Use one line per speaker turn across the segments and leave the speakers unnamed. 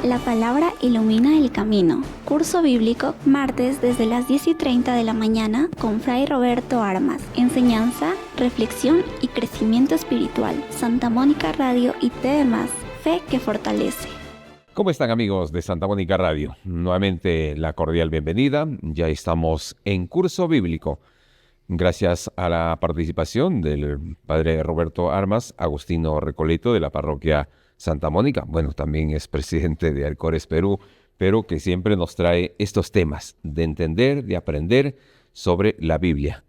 La palabra ilumina el camino. Curso bíblico, martes desde las 10:30 de la mañana con Fray Roberto Armas. Enseñanza, reflexión y crecimiento espiritual. Santa Mónica Radio y TDMás. Fe que fortalece.
¿Cómo están, amigos de Santa Mónica Radio? Nuevamente la cordial bienvenida. Ya estamos en curso bíblico. Gracias a la participación del padre Roberto Armas, Agustino Recoleto de la parroquia Santa Mónica. Bueno, también es presidente de Alcores Perú, pero que siempre nos trae estos temas de entender, de aprender sobre la Biblia.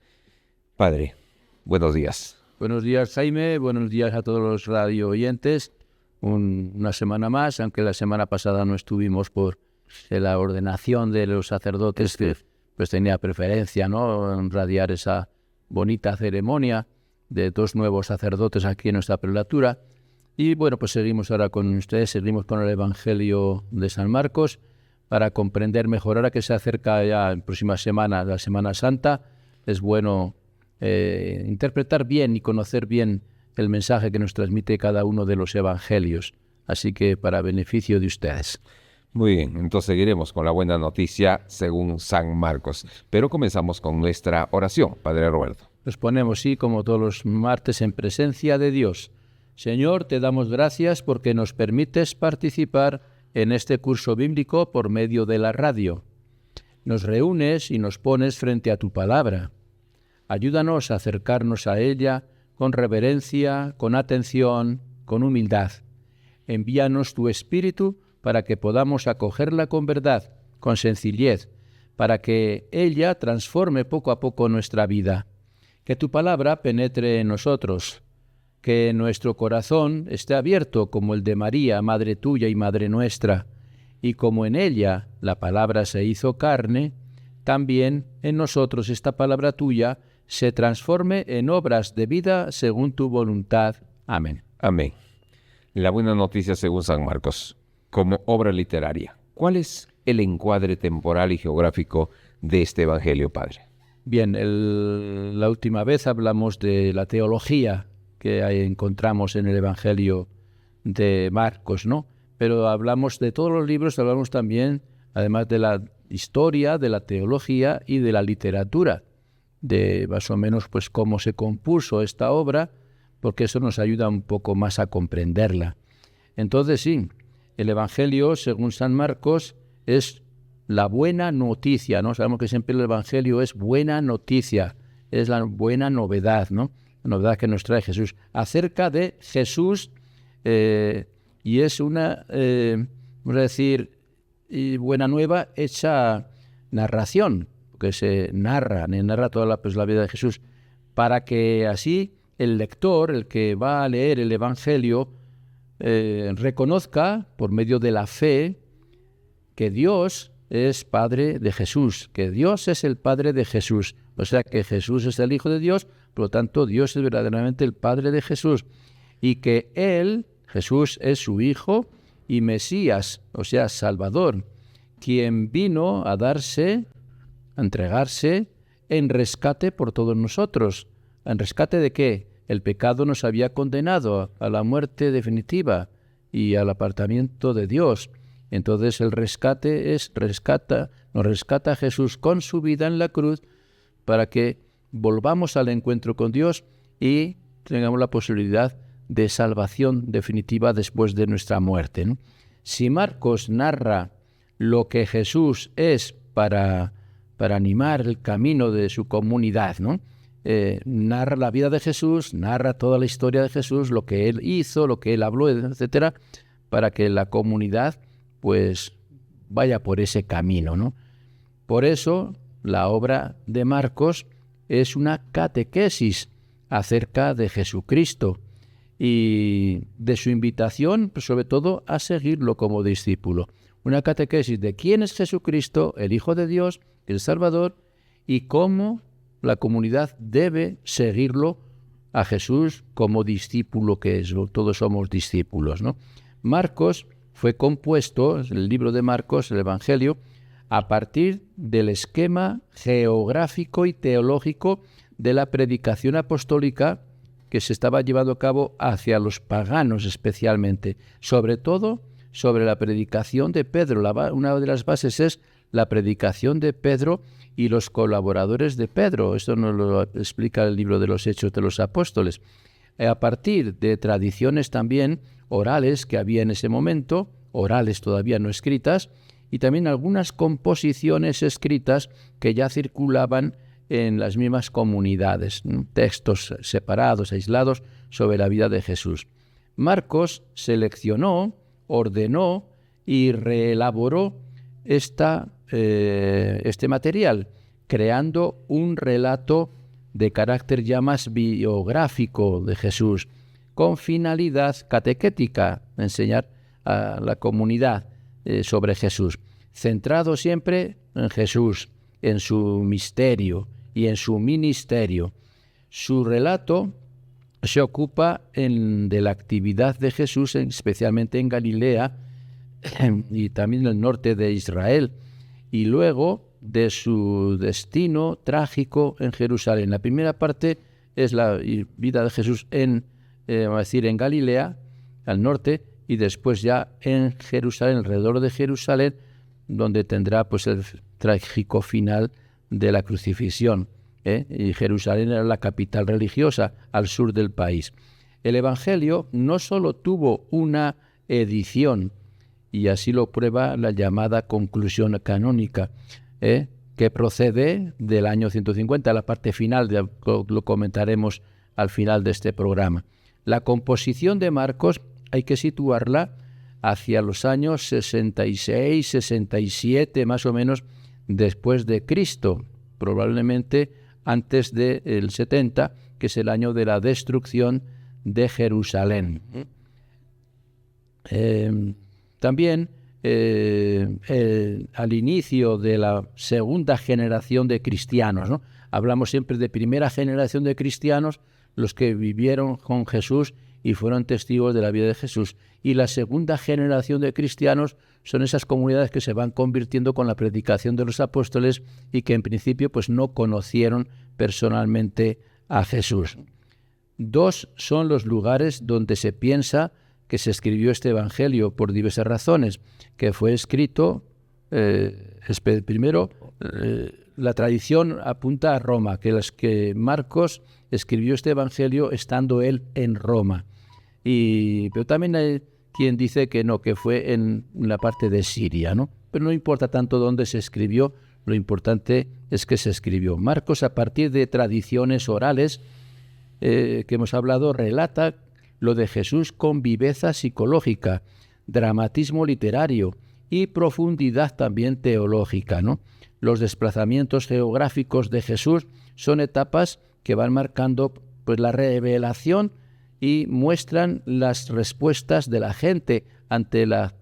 Padre, buenos días.
Buenos días, Jaime. Buenos días a todos los radio oyentes. Una semana más, aunque la semana pasada no estuvimos por la ordenación de los sacerdotes, que pues tenía preferencia, ¿no?, en radiar esa bonita ceremonia de 2 nuevos sacerdotes aquí en nuestra prelatura. Y bueno, pues seguimos ahora con ustedes, seguimos con el Evangelio de San Marcos para comprender mejor. Ahora que se acerca ya en próximas semanas la Semana Santa, es bueno interpretar bien y conocer bien el mensaje que nos transmite cada uno de los evangelios. Así que para beneficio de ustedes.
Muy bien, entonces seguiremos con la buena noticia según San Marcos. Pero comenzamos con nuestra oración, Padre Roberto.
Nos ponemos, sí, como todos los martes, en presencia de Dios. Señor, te damos gracias porque nos permites participar en este curso bíblico por medio de la radio. Nos reúnes y nos pones frente a tu palabra. Ayúdanos a acercarnos a ella con reverencia, con atención, con humildad. Envíanos tu Espíritu para que podamos acogerla con verdad, con sencillez, para que ella transforme poco a poco nuestra vida. Que tu palabra penetre en nosotros, que nuestro corazón esté abierto como el de María, Madre tuya y Madre nuestra, y como en ella la palabra se hizo carne, también en nosotros esta palabra tuya se transforme en obras de vida según tu voluntad. Amén.
Amén. La buena noticia según San Marcos, como obra literaria. ¿Cuál es el encuadre temporal y geográfico de este Evangelio, Padre?
Bien, la última vez hablamos de la teología que encontramos en el Evangelio de Marcos, ¿no? Pero hablamos de todos los libros, hablamos también, además de la historia, de la teología y de la literatura, de más o menos pues cómo se compuso esta obra, porque eso nos ayuda un poco más a comprenderla. Entonces sí, el Evangelio, según San Marcos, es la buena noticia, ¿no? Sabemos que siempre el Evangelio es buena noticia, es la buena novedad, ¿no? La novedad que nos trae Jesús, acerca de Jesús, y es una, vamos a decir, buena nueva hecha narración, porque se narra toda la vida de Jesús, para que así el lector, el que va a leer el Evangelio, reconozca, por medio de la fe, que Dios es Padre de Jesús, que Dios es el Padre de Jesús, o sea que Jesús es el Hijo de Dios, por lo tanto Dios es verdaderamente el Padre de Jesús, y que Él, Jesús, es su Hijo y Mesías, o sea, Salvador, quien vino a darse, a entregarse en rescate por todos nosotros. ¿En rescate de qué? El pecado nos había condenado a la muerte definitiva y al apartamiento de Dios. Entonces el rescate nos rescata Jesús con su vida en la cruz para que volvamos al encuentro con Dios y tengamos la posibilidad de salvación definitiva después de nuestra muerte, ¿no? Si Marcos narra lo que Jesús es para animar el camino de su comunidad, ¿no? Narra la vida de Jesús, narra toda la historia de Jesús, lo que Él hizo, lo que Él habló, etcétera, para que la comunidad pues vaya por ese camino, ¿no? Por eso la obra de Marcos es una catequesis acerca de Jesucristo y de su invitación, pues, sobre todo, a seguirlo como discípulo. Una catequesis de quién es Jesucristo, el Hijo de Dios, el Salvador, y cómo la comunidad debe seguirlo a Jesús como discípulo que es. Todos somos discípulos, ¿no? Marcos fue compuesto, el libro de Marcos, el Evangelio, a partir del esquema geográfico y teológico de la predicación apostólica que se estaba llevando a cabo hacia los paganos especialmente, sobre todo sobre la predicación de Pedro. Una de las bases es la predicación de Pedro y los colaboradores de Pedro. Esto nos lo explica el libro de los Hechos de los Apóstoles. A partir de tradiciones también orales que había en ese momento, orales todavía no escritas, y también algunas composiciones escritas que ya circulaban en las mismas comunidades, textos separados, aislados, sobre la vida de Jesús. Marcos seleccionó, ordenó y reelaboró este material, creando un relato de carácter ya más biográfico de Jesús, con finalidad catequética, enseñar a la comunidad sobre Jesús, centrado siempre en Jesús, en su misterio y en su ministerio. Su relato se ocupa de la actividad de Jesús, especialmente en Galilea y también en el norte de Israel, y luego de su destino trágico en Jerusalén. La primera parte es la vida de Jesús en Galilea, al norte, y después ya en Jerusalén, alrededor de Jerusalén, donde tendrá pues el trágico final de la crucifixión. Y Jerusalén era la capital religiosa al sur del país. El Evangelio no solo tuvo una edición, y así lo prueba la llamada conclusión canónica, que procede del año 150, la parte final, lo comentaremos al final de este programa. La composición de Marcos hay que situarla hacia los años 66, 67, más o menos, después de Cristo, probablemente antes del 70, que es el año de la destrucción de Jerusalén. También al inicio de la segunda generación de cristianos, ¿no? Hablamos siempre de primera generación de cristianos, los que vivieron con Jesús y fueron testigos de la vida de Jesús. Y la segunda generación de cristianos son esas comunidades que se van convirtiendo con la predicación de los apóstoles y que en principio pues no conocieron personalmente a Jesús. 2 son los lugares donde se piensa que se escribió este Evangelio por diversas razones, que fue escrito, primero, la tradición apunta a Roma, que Marcos escribió este Evangelio estando él en Roma. Pero también hay quien dice que no, que fue en la parte de Siria, ¿no? Pero no importa tanto dónde se escribió, lo importante es que se escribió. Marcos, a partir de tradiciones orales que hemos hablado, relata lo de Jesús con viveza psicológica, dramatismo literario y profundidad también teológica, ¿no? Los desplazamientos geográficos de Jesús son etapas que van marcando pues la revelación y muestran las respuestas de la gente ante la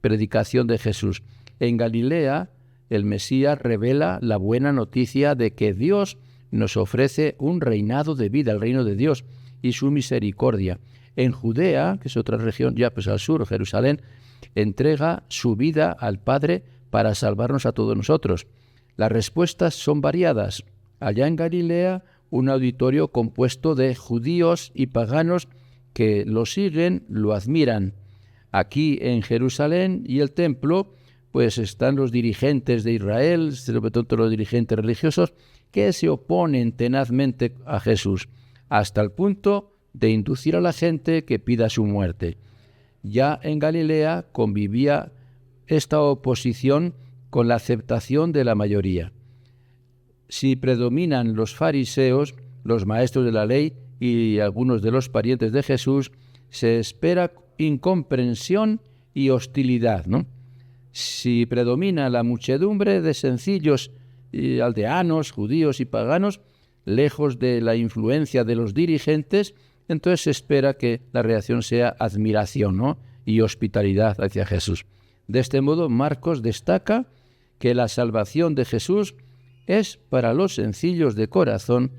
predicación de Jesús. En Galilea, el Mesías revela la buena noticia de que Dios nos ofrece un reinado de vida, el reino de Dios y su misericordia. En Judea, que es otra región ya pues al sur, Jerusalén, entrega su vida al Padre para salvarnos a todos nosotros. Las respuestas son variadas. Allá en Galilea, un auditorio compuesto de judíos y paganos que lo siguen, lo admiran. Aquí en Jerusalén y el templo, pues están los dirigentes de Israel, sobre todo los dirigentes religiosos, que se oponen tenazmente a Jesús, hasta el punto de inducir a la gente que pida su muerte. Ya en Galilea convivía esta oposición con la aceptación de la mayoría. Si predominan los fariseos, los maestros de la ley y algunos de los parientes de Jesús, se espera incomprensión y hostilidad, ¿no? Si predomina la muchedumbre de sencillos aldeanos, judíos y paganos, lejos de la influencia de los dirigentes, entonces se espera que la reacción sea admiración, ¿no? Y hospitalidad hacia Jesús. De este modo, Marcos destaca que la salvación de Jesús es para los sencillos de corazón,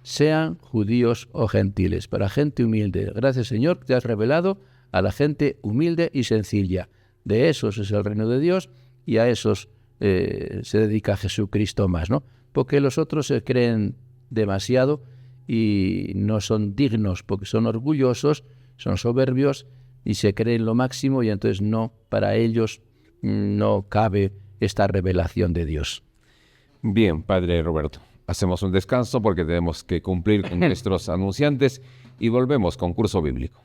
sean judíos o gentiles, para gente humilde. Gracias, Señor, que te has revelado a la gente humilde y sencilla. De esos es el reino de Dios y a esos se dedica Jesucristo más, ¿no? Porque los otros se creen demasiado y no son dignos, porque son orgullosos, son soberbios, y se creen lo máximo, y entonces no, para ellos no cabe esta revelación de Dios.
Bien, Padre Roberto, hacemos un descanso porque tenemos que cumplir con nuestros anunciantes y volvemos con Curso Bíblico.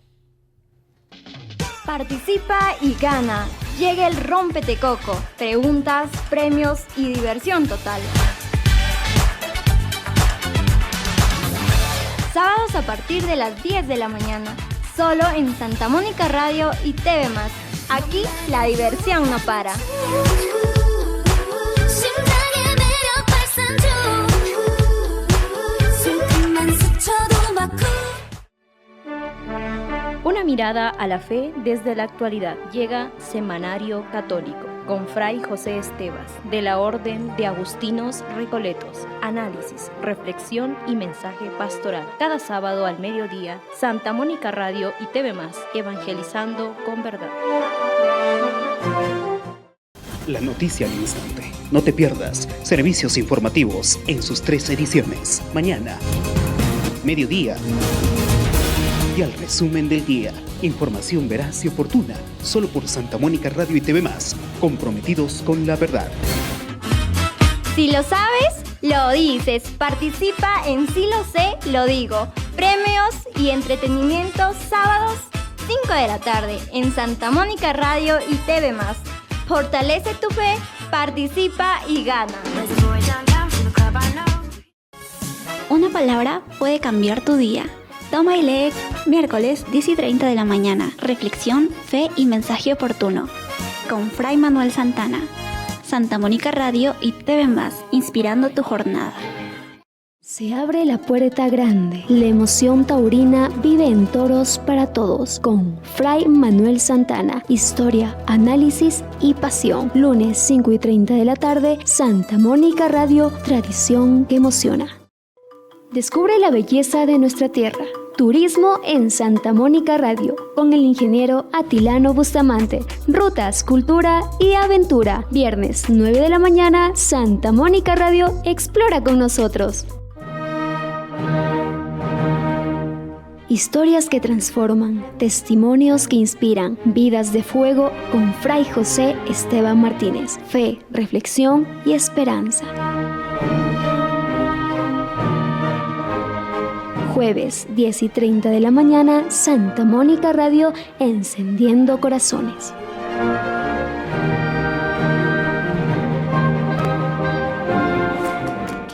Participa y gana. Llega el Rómpete Coco. Preguntas, premios y diversión total. Sábados a partir de las 10 de la mañana. Solo en Santa Mónica Radio y TV+. Aquí la diversión no para.
Una mirada a la fe desde la actualidad. Llega Semanario Católico con Fray José Estevas, de la Orden de Agustinos Recoletos. Análisis, reflexión y mensaje pastoral. Cada sábado al mediodía, Santa Mónica Radio y TV+, evangelizando con verdad.
La noticia al instante. No te pierdas servicios informativos en sus 3 ediciones. Mañana, mediodía y al resumen del día. Información veraz y oportuna, solo por Santa Mónica Radio y TV+, comprometidos con la verdad.
Si lo sabes, lo dices. Participa en Si lo sé, lo digo. Premios y entretenimiento sábados 5 de la tarde en Santa Mónica Radio y TV+. Fortalece tu fe, participa y gana.
Una palabra puede cambiar tu día. Toma y lee miércoles 10:30 de la mañana. Reflexión, fe y mensaje oportuno. Con Fray Manuel Santana. Santa Mónica Radio y TV+, inspirando tu jornada.
Se abre la puerta grande. La emoción taurina vive en Toros para Todos con Fray Manuel Santana. Historia, análisis y pasión. Lunes 5:30 de la tarde, Santa Mónica Radio, tradición que emociona. Descubre la belleza de nuestra tierra. Turismo en Santa Mónica Radio, con el ingeniero Atilano Bustamante. Rutas, cultura y aventura. Viernes 9 de la mañana, Santa Mónica Radio, explora con nosotros. Historias que transforman, testimonios que inspiran, vidas de fuego con Fray José Esteban Martínez. Fe, reflexión y esperanza. Jueves 10:30 de la mañana, Santa Mónica Radio, encendiendo corazones.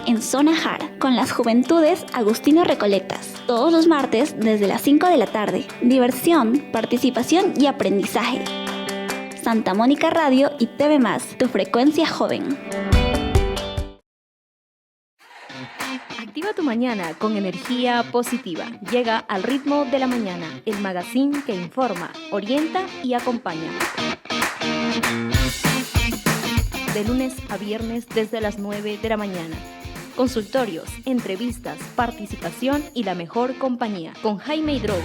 En Zona Jara, con las juventudes Agustinos Recoletas. Todos los martes desde las 5 de la tarde. Diversión, participación y aprendizaje. Santa Mónica Radio y TV+, tu frecuencia joven.
Activa tu mañana con energía positiva. Llega al ritmo de la mañana, el magazine que informa, orienta y acompaña. De lunes a viernes desde las 9 de la mañana. Consultorios, entrevistas, participación y la mejor compañía con Jaime Hidrogo.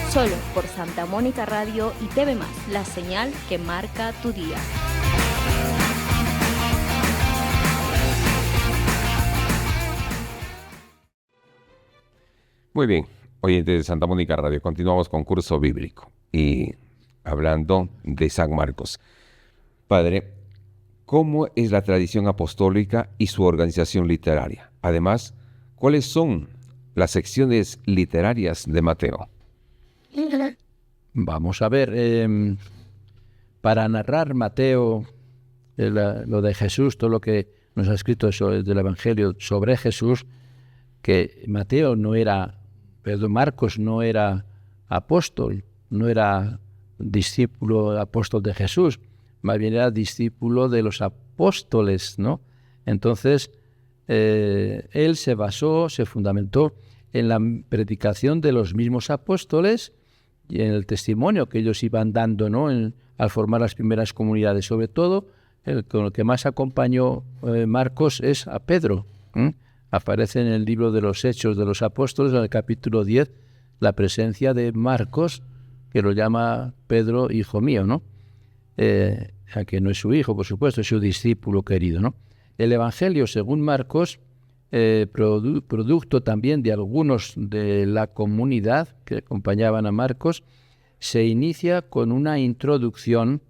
Solo por Santa Mónica Radio y TV+, la señal que marca tu día.
Muy bien, oyentes de Santa Mónica Radio, continuamos con Curso Bíblico y hablando de San Marcos. Padre, ¿cómo es la tradición apostólica y su organización literaria? Además, ¿cuáles son las secciones literarias de Mateo?
Vamos a ver, para narrar Mateo, lo de Jesús, todo lo que nos ha escrito del Evangelio sobre Jesús, que Marcos no era apóstol, no era discípulo apóstol de Jesús, más bien era discípulo de los apóstoles, ¿no? Entonces, él se fundamentó en la predicación de los mismos apóstoles y en el testimonio que ellos iban dando, ¿no? Al formar las primeras comunidades. Sobre todo, con el que más acompañó Marcos es a Pedro. Aparece en el libro de los Hechos de los Apóstoles, en el capítulo 10, la presencia de Marcos, que lo llama Pedro, hijo mío, ¿no? A que no es su hijo, por supuesto, es su discípulo querido, ¿no? El Evangelio, según Marcos, producto también de algunos de la comunidad que acompañaban a Marcos, se inicia con una introducción,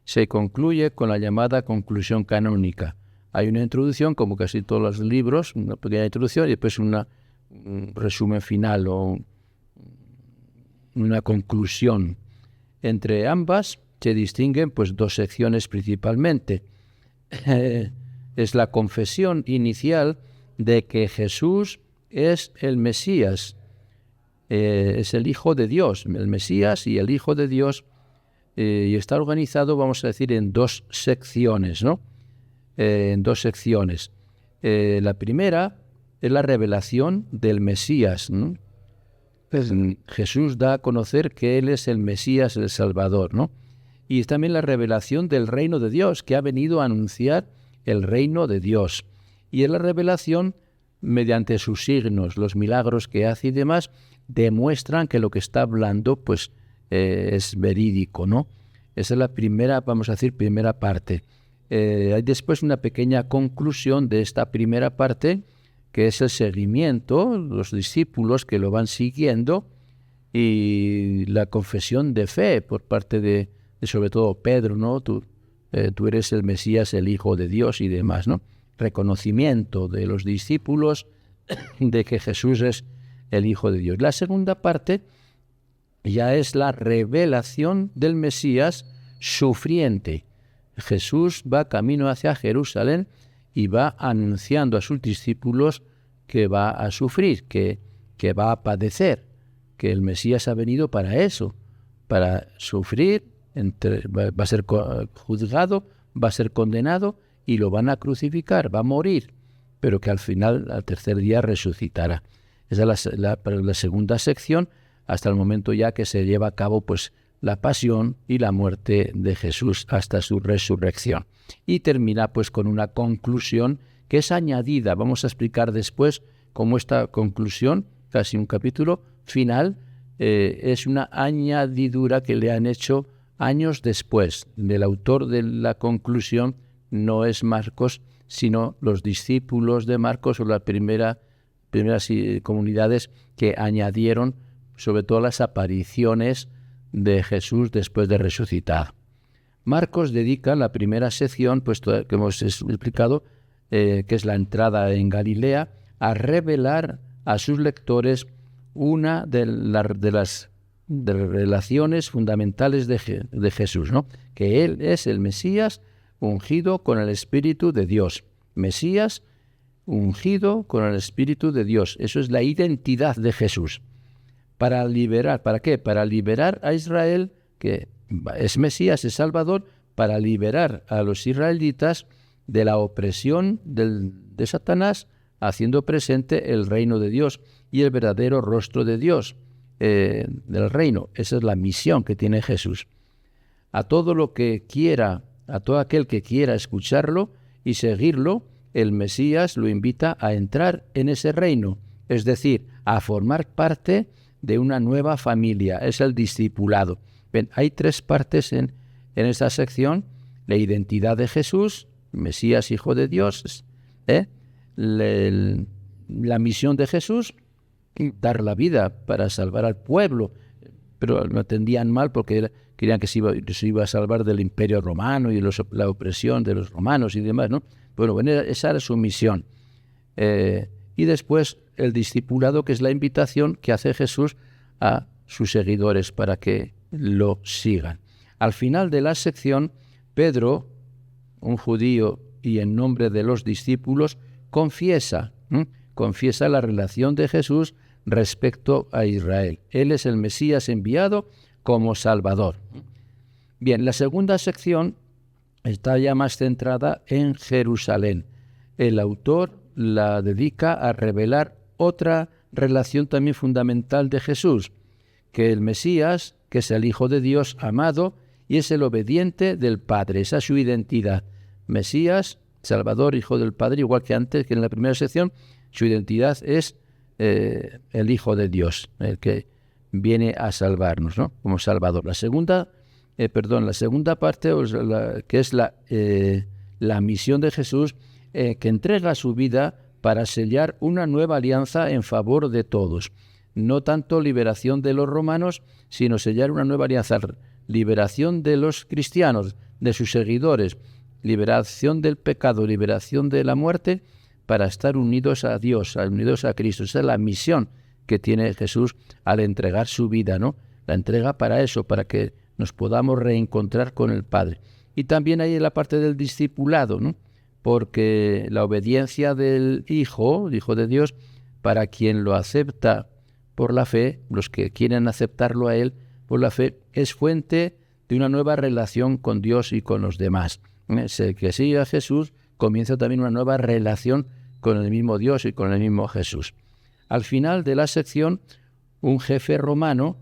se concluye con la llamada conclusión canónica. Hay una introducción, como casi todos los libros, una pequeña introducción y después un resumen final o una conclusión. Entre ambas se distinguen pues 2 secciones principalmente. Es la confesión inicial de que Jesús es el Mesías, es el Hijo de Dios, el Mesías y el Hijo de Dios, y está organizado, vamos a decir, en 2 secciones, ¿no? En 2 secciones. La primera es la revelación del Mesías, ¿no? Jesús da a conocer que Él es el Mesías, el Salvador, ¿no? Y es también la revelación del reino de Dios, que ha venido a anunciar el reino de Dios. Y es la revelación mediante sus signos, los milagros que hace y demás, demuestran que lo que está hablando pues es verídico, ¿no? Esa es la primera, vamos a decir, primera parte. Hay después una pequeña conclusión de esta primera parte, que es el seguimiento, los discípulos que lo van siguiendo, y la confesión de fe por parte de sobre todo Pedro, ¿no? Tú eres el Mesías, el Hijo de Dios y demás, ¿no? Reconocimiento de los discípulos de que Jesús es el Hijo de Dios. La segunda parte ya es la revelación del Mesías sufriente. Jesús va camino hacia Jerusalén y va anunciando a sus discípulos que va a sufrir, que va a padecer, que el Mesías ha venido para eso, para sufrir, va a ser juzgado, va a ser condenado y lo van a crucificar, va a morir, pero que al final, al tercer día, resucitará. Esa es la segunda sección, hasta el momento ya que se lleva a cabo pues la pasión y la muerte de Jesús hasta su resurrección. Y termina pues con una conclusión que es añadida. Vamos a explicar después cómo esta conclusión, casi un capítulo final, es una añadidura que le han hecho años después. El autor de la conclusión no es Marcos, sino los discípulos de Marcos o las primeras comunidades que añadieron sobre todo las apariciones de Jesús después de resucitar. Marcos dedica la primera sección, pues que hemos explicado, que es la entrada en Galilea, a revelar a sus lectores una de las relaciones fundamentales de Jesús, ¿no? Que Él es el Mesías ungido con el Espíritu de Dios. Mesías ungido con el Espíritu de Dios. Eso es la identidad de Jesús. ¿Para liberar? ¿Para qué? Para liberar a Israel, que es Mesías, es Salvador, para liberar a los israelitas de la opresión de Satanás, haciendo presente el reino de Dios y el verdadero rostro de Dios, del reino. Esa es la misión que tiene Jesús. A todo aquel que quiera escucharlo y seguirlo, el Mesías lo invita a entrar en ese reino, es decir, a formar parte de una nueva familia, es el discipulado. Ven, hay 3 partes en esta sección: la identidad de Jesús, Mesías, Hijo de Dios, la misión de Jesús, dar la vida para salvar al pueblo, pero lo entendían mal porque querían que se iba a salvar del imperio romano y la opresión de los romanos y demás, ¿no? Bueno, esa era su misión. Y después el discipulado, que es la invitación que hace Jesús a sus seguidores para que lo sigan. Al final de la sección, Pedro, un judío y en nombre de los discípulos, confiesa la relación de Jesús respecto a Israel. Él es el Mesías enviado como Salvador. Bien, la segunda sección está ya más centrada en Jerusalén. El autor la dedica a revelar otra relación también fundamental de Jesús, que el Mesías, que es el Hijo de Dios amado y es el obediente del Padre. Esa es su identidad. Mesías, Salvador, Hijo del Padre, igual que antes, que en la primera sección, su identidad es el Hijo de Dios, el que viene a salvarnos, ¿no? Como Salvador. La segunda parte, que es la misión de Jesús, que entrega su vida para sellar una nueva alianza en favor de todos. No tanto liberación de los romanos, sino sellar una nueva alianza, liberación de los cristianos, de sus seguidores, liberación del pecado, liberación de la muerte, para estar unidos a Dios, unidos a Cristo. Esa es la misión que tiene Jesús al entregar su vida, ¿no? La entrega para eso, para que nos podamos reencontrar con el Padre. Y también hay la parte del discipulado, ¿no? Porque la obediencia del Hijo, el Hijo de Dios, para quien lo acepta por la fe, los que quieren aceptarlo a Él por la fe, es fuente de una nueva relación con Dios y con los demás. El que sigue a Jesús comienza también una nueva relación con el mismo Dios y con el mismo Jesús. Al final de la sección, un jefe romano,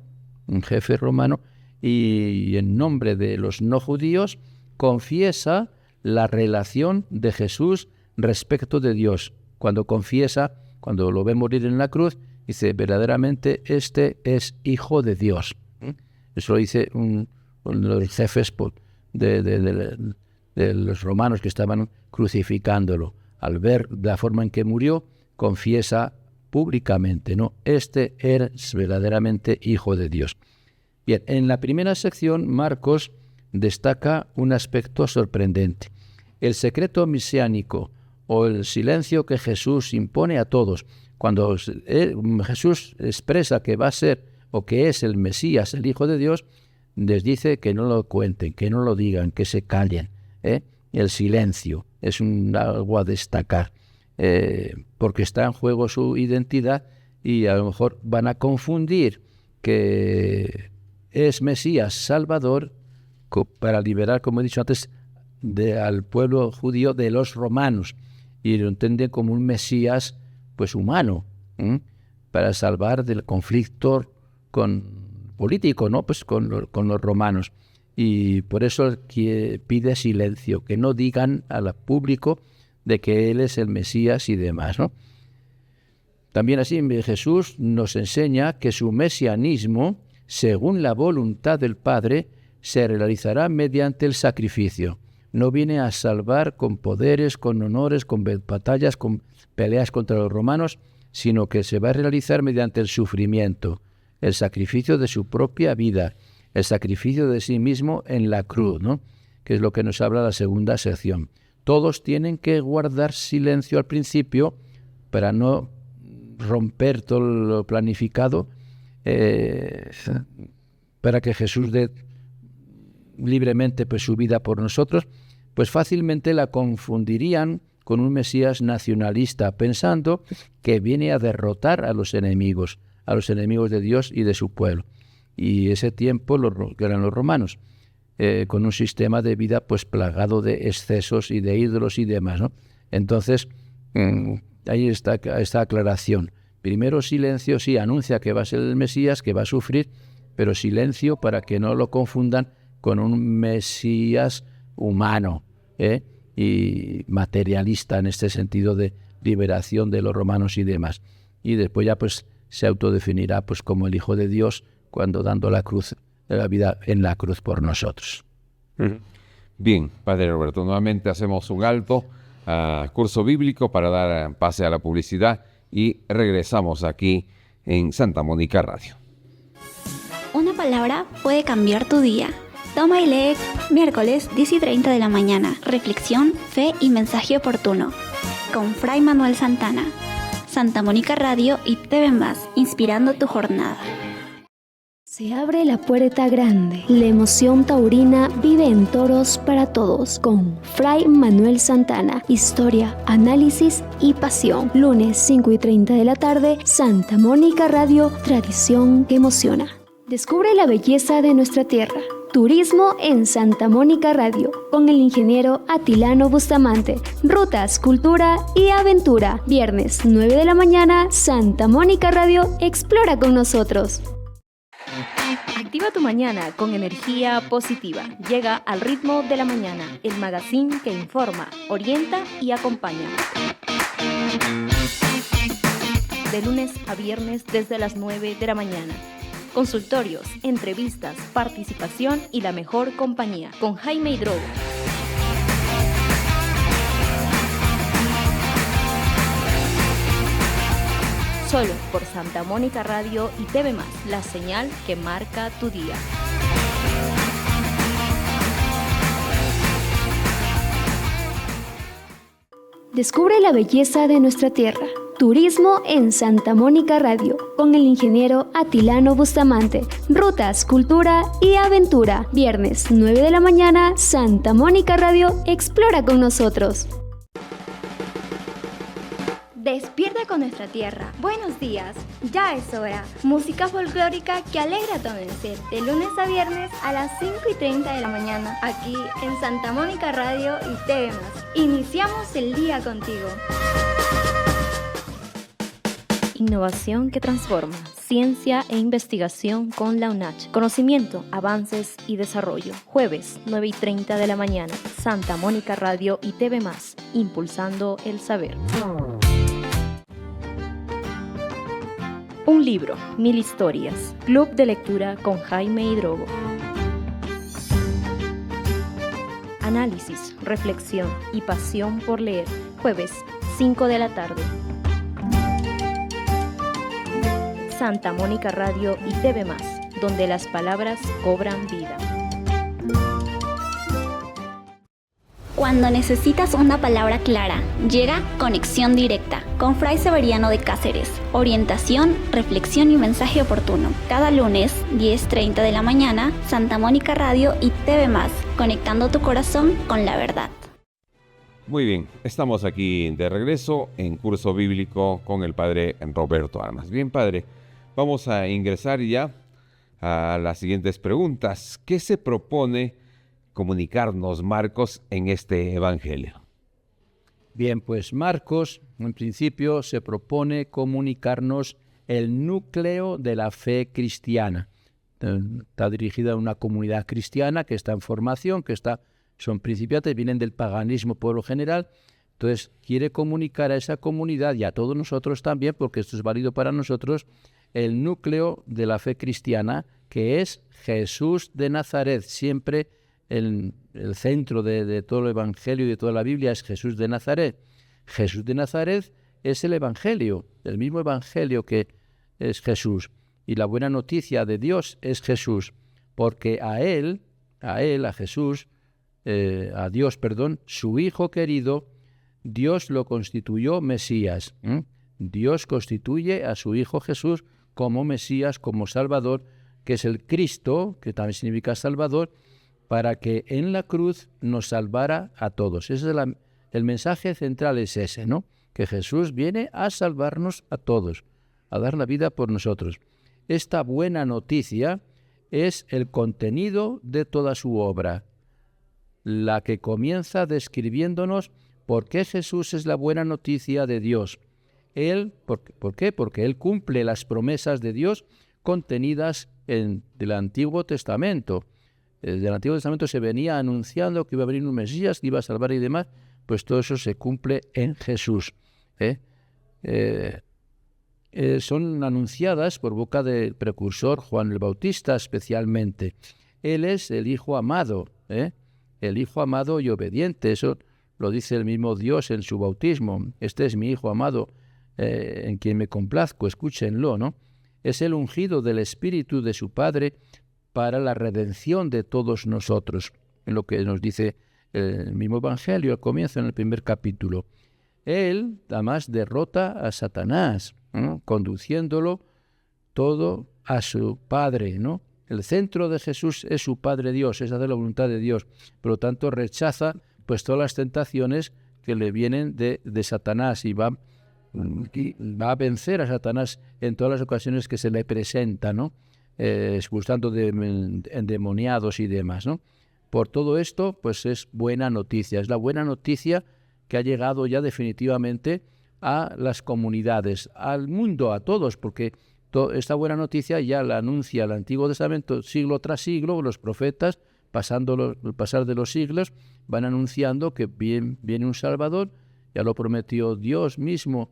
y en nombre de los no judíos, confiesa la relación de Jesús respecto de Dios. Cuando confiesa, cuando lo ve morir en la cruz, dice, verdaderamente este es Hijo de Dios. Eso lo dice uno de los jefes de los romanos que estaban crucificándolo. Al ver la forma en que murió, confiesa públicamente, ¿no? Este es verdaderamente Hijo de Dios. Bien, en la primera sección, Marcos destaca un aspecto sorprendente. El secreto mesiánico o el silencio que Jesús impone a todos. Cuando Jesús expresa que va a ser o que es el Mesías, el Hijo de Dios, les dice que no lo cuenten, que no lo digan, que se callen. El silencio es algo a destacar, porque está en juego su identidad y a lo mejor van a confundir que es Mesías Salvador para liberar, como he dicho antes, al pueblo judío de los romanos, y lo entienden como un Mesías pues humano, para salvar del conflicto político, ¿no? Pues con los romanos. Y por eso pide silencio, que no digan al público de que Él es el Mesías y demás, ¿no? También así Jesús nos enseña que su mesianismo, según la voluntad del Padre, se realizará mediante el sacrificio. No viene a salvar con poderes, con honores, con batallas, con peleas contra los romanos, sino que se va a realizar mediante el sufrimiento, el sacrificio de su propia vida, el sacrificio de sí mismo en la cruz, ¿no? Que es lo que nos habla la segunda sección. Todos tienen que guardar silencio al principio para no romper todo lo planificado, para que Jesús dé libremente pues su vida por nosotros, pues fácilmente la confundirían con un Mesías nacionalista, pensando que viene a derrotar a los enemigos de Dios y de su pueblo. Y ese tiempo que eran los romanos, con un sistema de vida pues plagado de excesos y de ídolos y demás, ¿no? Entonces, ahí está esta aclaración. Primero silencio, sí, anuncia que va a ser el Mesías, que va a sufrir, pero silencio para que no lo confundan con un Mesías humano, y materialista en este sentido de liberación de los romanos y demás. Y después ya pues se autodefinirá pues como el Hijo de Dios cuando dando la vida en la cruz por nosotros.
Bien, Padre Roberto, nuevamente hacemos un alto a curso bíblico para dar pase a la publicidad y regresamos aquí en Santa Mónica Radio.
Una palabra puede cambiar tu día. Toma y lee miércoles 10:30 de la mañana. Reflexión, fe y mensaje oportuno. Con Fray Manuel Santana. Santa Mónica Radio y TV Más, inspirando tu jornada.
Se abre la puerta grande. La emoción taurina vive en Toros para Todos con Fray Manuel Santana. Historia, análisis y pasión. Lunes 5:30 de la tarde, Santa Mónica Radio, tradición que emociona. Descubre la belleza de nuestra tierra. Turismo en Santa Mónica Radio, con el ingeniero Atilano Bustamante. Rutas, cultura y aventura. Viernes, 9 de la mañana, Santa Mónica Radio, explora con nosotros.
Activa tu mañana con energía positiva. Llega al ritmo de la mañana, el magazine que informa, orienta y acompaña. De lunes a viernes desde las 9 de la mañana. Consultorios, entrevistas, participación y la mejor compañía con Jaime Hidrogo. solo por Santa Mónica Radio y TV+, la señal que marca tu día.
Descubre la belleza de nuestra tierra. Turismo en Santa Mónica Radio, con el ingeniero Atilano Bustamante. Rutas, cultura y aventura. Viernes, 9 de la mañana, Santa Mónica Radio, explora con nosotros.
Despierta con nuestra tierra. Buenos días, ya es hora. Música folclórica que alegra tu amanecer, de lunes a viernes a las 5:30 de la mañana, aquí en Santa Mónica Radio y TV+. Iniciamos el día contigo.
Innovación que transforma. Ciencia e investigación con la UNACH. Conocimiento, avances y desarrollo. Jueves, 9:30 de la mañana. Santa Mónica Radio y TV+, impulsando el saber. Un libro, 1000 historias. Club de lectura con Jaime Hidrogo. Análisis, reflexión y pasión por leer. Jueves, 5 de la tarde. Santa Mónica Radio y TV+, donde las palabras cobran vida.
Cuando necesitas una palabra clara, llega Conexión Directa con Fray Severiano de Cáceres. Orientación, reflexión y mensaje oportuno. Cada lunes, 10:30 de la mañana, Santa Mónica Radio y TV+, conectando tu corazón con la verdad.
Muy bien, estamos aquí de regreso en Curso Bíblico con el Padre Roberto Armas. Bien, Padre, vamos a ingresar ya a las siguientes preguntas. ¿Qué se propone comunicarnos Marcos en este Evangelio?
Bien, pues Marcos, en principio, se propone comunicarnos el núcleo de la fe cristiana. Está dirigida a una comunidad cristiana que está en formación, son principiantes, vienen del paganismo por lo general. Entonces, quiere comunicar a esa comunidad y a todos nosotros también, porque esto es válido para nosotros, el núcleo de la fe cristiana, que es Jesús de Nazaret. Siempre el centro de todo el Evangelio y de toda la Biblia es Jesús de Nazaret. Jesús de Nazaret es el Evangelio, el mismo Evangelio que es Jesús. Y la buena noticia de Dios es Jesús, porque a Jesús, a Dios, su Hijo querido, Dios lo constituyó Mesías. Dios constituye a su Hijo Jesús como Mesías, como Salvador, que es el Cristo, que también significa Salvador, para que en la cruz nos salvara a todos. Ese es el mensaje central es ese, ¿no? Que Jesús viene a salvarnos a todos, a dar la vida por nosotros. Esta buena noticia es el contenido de toda su obra, la que comienza describiéndonos por qué Jesús es la buena noticia de Dios. ¿Por qué? Porque Él cumple las promesas de Dios contenidas del Antiguo Testamento. Desde el Antiguo Testamento se venía anunciando que iba a venir un Mesías, que iba a salvar y demás, pues todo eso se cumple en Jesús. Son anunciadas por boca del precursor Juan el Bautista especialmente. Él es el Hijo amado, el Hijo amado y obediente. Eso lo dice el mismo Dios en su bautismo. Este es mi Hijo amado, en quien me complazco, escúchenlo, ¿no? Es el ungido del Espíritu de su Padre para la redención de todos nosotros, en lo que nos dice el mismo Evangelio al comienzo, en el primer capítulo. Él, además, derrota a Satanás, ¿no? Conduciéndolo todo a su Padre, ¿no? El centro de Jesús es su Padre Dios, es hacer la voluntad de Dios. Por lo tanto, rechaza pues todas las tentaciones que le vienen de Satanás y va a vencer a Satanás en todas las ocasiones que se le presenta, ¿no? Expulsando de endemoniados y demás, ¿no? Por todo esto, pues es buena noticia. Es la buena noticia que ha llegado ya definitivamente a las comunidades, al mundo, a todos, porque esta buena noticia ya la anuncia el Antiguo Testamento siglo tras siglo, los profetas, el pasar de los siglos, van anunciando que viene un Salvador. Ya lo prometió Dios mismo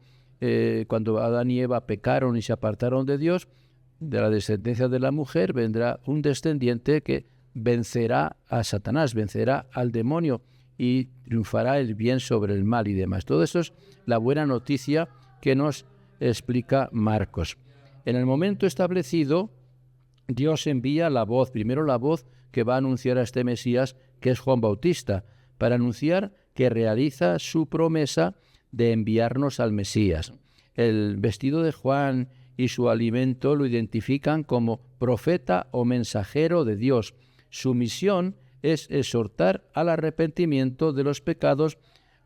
cuando Adán y Eva pecaron y se apartaron de Dios. De la descendencia de la mujer vendrá un descendiente que vencerá a Satanás, vencerá al demonio y triunfará el bien sobre el mal y demás. Todo eso es la buena noticia que nos explica Marcos. En el momento establecido, Dios envía la voz, primero la voz que va a anunciar a este Mesías, que es Juan Bautista, para anunciar que realiza su promesa de enviarnos al Mesías. El vestido de Juan y su alimento lo identifican como profeta o mensajero de Dios. Su misión es exhortar al arrepentimiento de los pecados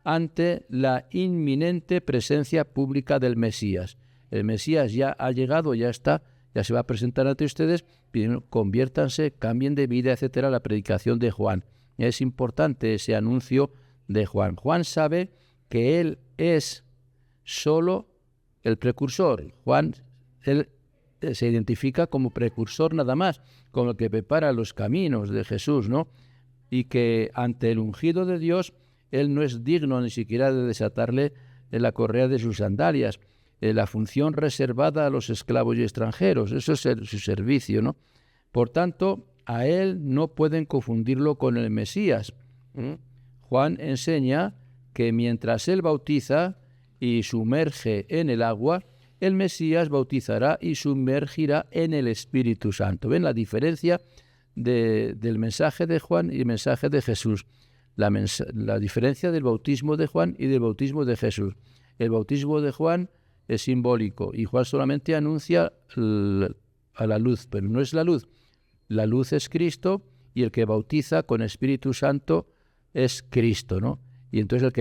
ante la inminente presencia pública del Mesías. El Mesías ya ha llegado, ya está, ya se va a presentar ante ustedes, conviértanse, cambien de vida, etcétera, la predicación de Juan. Es importante ese anuncio de Juan. Juan sabe que él es solo el precursor. Juan, él se identifica como precursor nada más, como el que prepara los caminos de Jesús, ¿no? Y que ante el ungido de Dios, él no es digno ni siquiera de desatarle la correa de sus sandalias. La función reservada a los esclavos y extranjeros, eso es su servicio, ¿no? Por tanto, a él no pueden confundirlo con el Mesías. Juan enseña que mientras él bautiza y sumerge en el agua, el Mesías bautizará y sumergirá en el Espíritu Santo. ¿Ven la diferencia del mensaje de Juan y el mensaje de Jesús? La diferencia del bautismo de Juan y del bautismo de Jesús. El bautismo de Juan es simbólico y Juan solamente anuncia a la luz, pero no es la luz. La luz es Cristo y el que bautiza con Espíritu Santo es Cristo, ¿no? Y entonces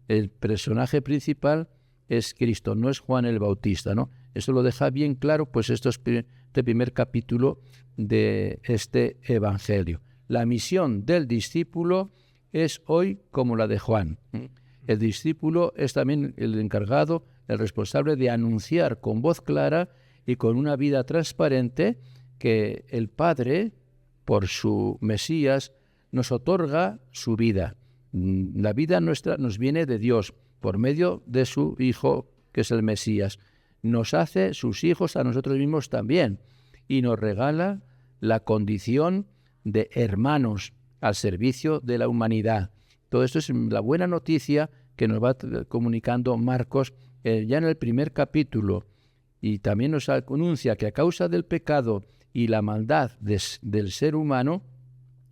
el personaje principal es Cristo, no es Juan el Bautista, ¿no? Eso lo deja bien claro, pues este primer capítulo de este Evangelio. La misión del discípulo es hoy como la de Juan. El discípulo es también el encargado, el responsable de anunciar con voz clara y con una vida transparente que el Padre, por su Mesías, nos otorga su vida. La vida nuestra nos viene de Dios por medio de su Hijo, que es el Mesías. Nos hace sus hijos a nosotros mismos también y nos regala la condición de hermanos al servicio de la humanidad. Todo esto es la buena noticia que nos va comunicando Marcos ya en el primer capítulo, y también nos anuncia que a causa del pecado y la maldad del ser humano,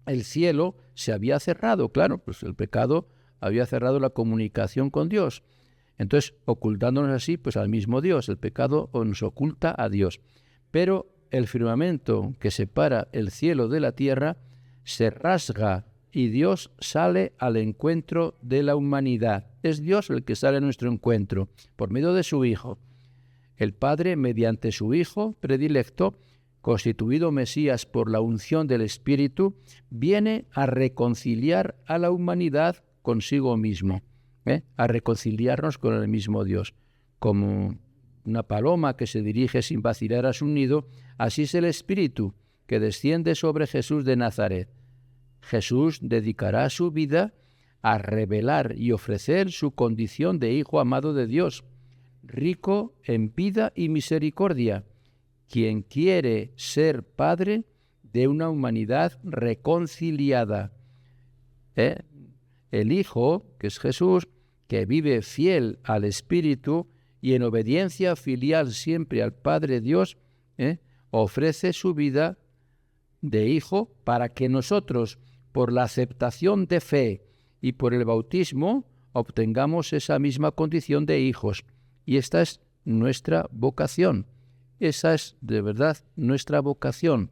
el cielo se había cerrado. Claro, pues el pecado había cerrado la comunicación con Dios. Entonces, ocultándonos así pues al mismo Dios, el pecado nos oculta a Dios. Pero el firmamento que separa el cielo de la tierra se rasga y Dios sale al encuentro de la humanidad. Es Dios el que sale a nuestro encuentro por medio de su Hijo. El Padre, mediante su Hijo predilecto, constituido Mesías por la unción del Espíritu, viene a reconciliar a la humanidad consigo mismo, a reconciliarnos con el mismo Dios. Como una paloma que se dirige sin vacilar a su nido, así es el Espíritu que desciende sobre Jesús de Nazaret. Jesús dedicará su vida a revelar y ofrecer su condición de Hijo amado de Dios, rico en vida y misericordia, quien quiere ser Padre de una humanidad reconciliada. El Hijo, que es Jesús, que vive fiel al Espíritu y en obediencia filial siempre al Padre Dios, ofrece su vida de Hijo para que nosotros, por la aceptación de fe y por el bautismo, obtengamos esa misma condición de hijos. Y esta es nuestra vocación. Esa es de verdad nuestra vocación.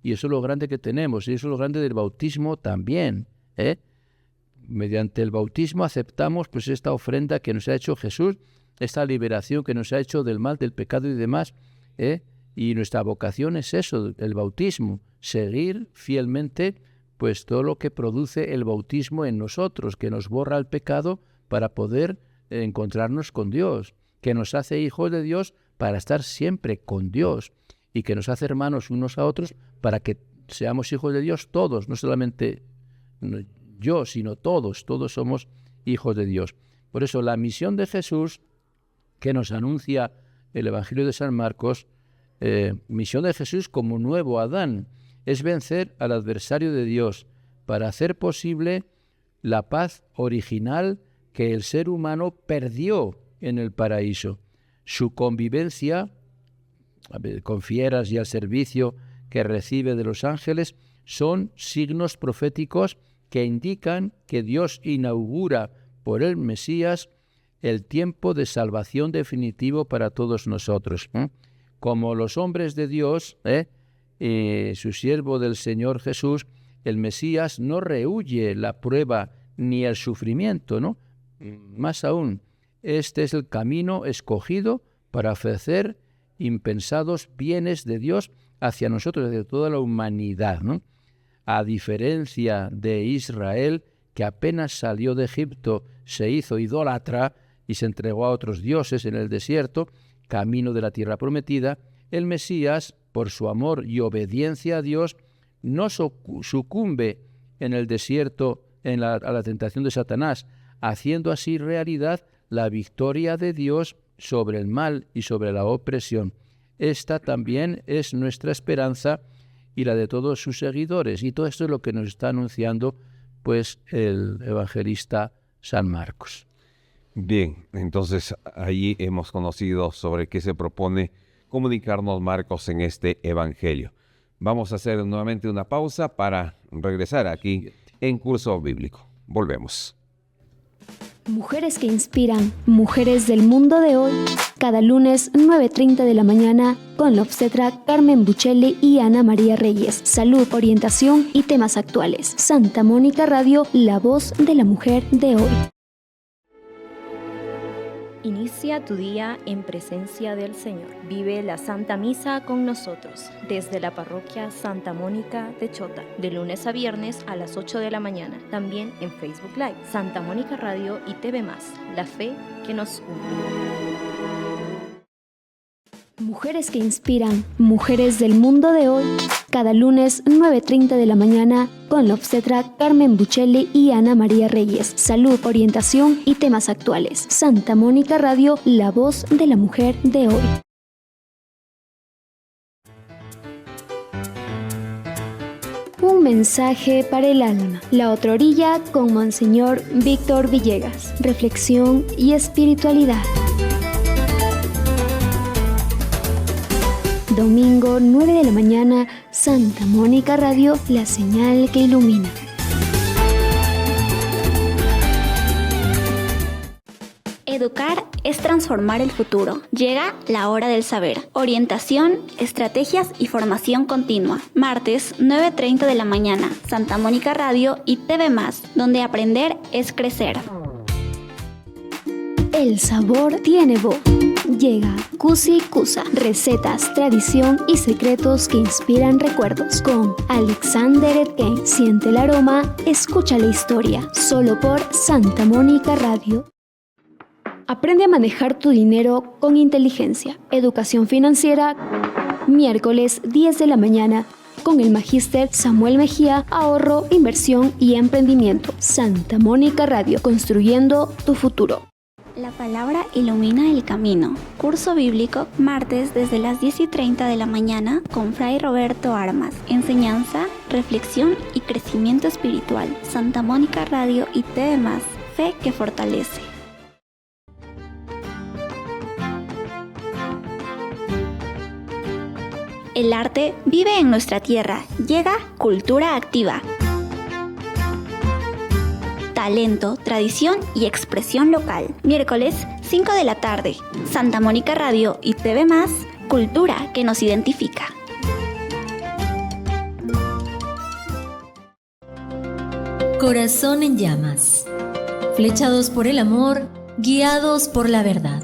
Y eso es lo grande que tenemos, y eso es lo grande del bautismo también. Mediante el bautismo aceptamos pues esta ofrenda que nos ha hecho Jesús, esta liberación que nos ha hecho del mal, del pecado y demás. Y nuestra vocación es eso, el bautismo, seguir fielmente pues todo lo que produce el bautismo en nosotros, que nos borra el pecado para poder encontrarnos con Dios, que nos hace hijos de Dios para estar siempre con Dios y que nos hace hermanos unos a otros para que seamos hijos de Dios todos, no solamente yo, sino todos somos hijos de Dios. Por eso la misión de Jesús que nos anuncia el Evangelio de San Marcos, misión de Jesús como nuevo Adán, es vencer al adversario de Dios para hacer posible la paz original que el ser humano perdió en el paraíso. Su convivencia con fieras y al servicio que recibe de los ángeles son signos proféticos que indican que Dios inaugura por el Mesías el tiempo de salvación definitivo para todos nosotros. Como los hombres de Dios, su siervo del Señor Jesús, el Mesías no rehúye la prueba ni el sufrimiento, ¿no? Más aún, este es el camino escogido para ofrecer impensados bienes de Dios hacia nosotros, de toda la humanidad, ¿no? A diferencia de Israel, que apenas salió de Egipto, se hizo idólatra y se entregó a otros dioses en el desierto, camino de la tierra prometida, el Mesías, por su amor y obediencia a Dios, no sucumbe en el desierto a la tentación de Satanás, haciendo así realidad la victoria de Dios sobre el mal y sobre la opresión. Esta también es nuestra esperanza y la de todos sus seguidores. Y todo esto es lo que nos está anunciando pues el evangelista San Marcos.
Bien, entonces allí hemos conocido sobre qué se propone comunicarnos Marcos en este evangelio. Vamos a hacer nuevamente una pausa para regresar aquí en Curso Bíblico. Volvemos.
Mujeres que inspiran, mujeres del mundo de hoy, cada lunes 9:30 de la mañana con la obstetra Carmen Buccelli y Ana María Reyes. Salud, orientación y temas actuales. Santa Mónica Radio, la voz de la mujer de hoy.
Inicia tu día en presencia del Señor. Vive la Santa Misa con nosotros desde la parroquia Santa Mónica de Chota, de lunes a viernes a las 8 de la mañana. También en Facebook Live, Santa Mónica Radio y TV+, la fe que nos une.
Mujeres que inspiran, mujeres del mundo de hoy, cada lunes 9:30 de la mañana con la obstetra Carmen Buccelli y Ana María Reyes. Salud, orientación y temas actuales. Santa Mónica Radio, la voz de la mujer de hoy. Un mensaje para el alma. La otra orilla con Monseñor Víctor Villegas. Reflexión y espiritualidad. Domingo 9 de la mañana, Santa Mónica Radio, la señal que ilumina.
Educar es transformar el futuro. Llega la hora del saber. Orientación, estrategias y formación continua. Martes 9:30 de la mañana, Santa Mónica Radio y TV+, donde aprender es crecer.
El sabor tiene voz. Llega Cusi Cusa, recetas, tradición y secretos que inspiran recuerdos con Alexander Etken. Siente el aroma, escucha la historia, solo por Santa Mónica Radio. Aprende a manejar tu dinero con inteligencia. Educación financiera, miércoles 10 de la mañana, con el magíster Samuel Mejía, ahorro, inversión y emprendimiento. Santa Mónica Radio, construyendo tu futuro.
La palabra ilumina el camino. Curso bíblico, martes desde las 10:30 de la mañana con Fray Roberto Armas. Enseñanza, reflexión y crecimiento espiritual. Santa Mónica Radio y TV+, fe que fortalece. El arte vive en nuestra tierra. Llega Cultura Activa. Talento, tradición y expresión local. Miércoles 5 de la tarde. Santa Mónica Radio y TV+, cultura que nos identifica.
Corazón en llamas. Flechados por el amor, guiados por la verdad.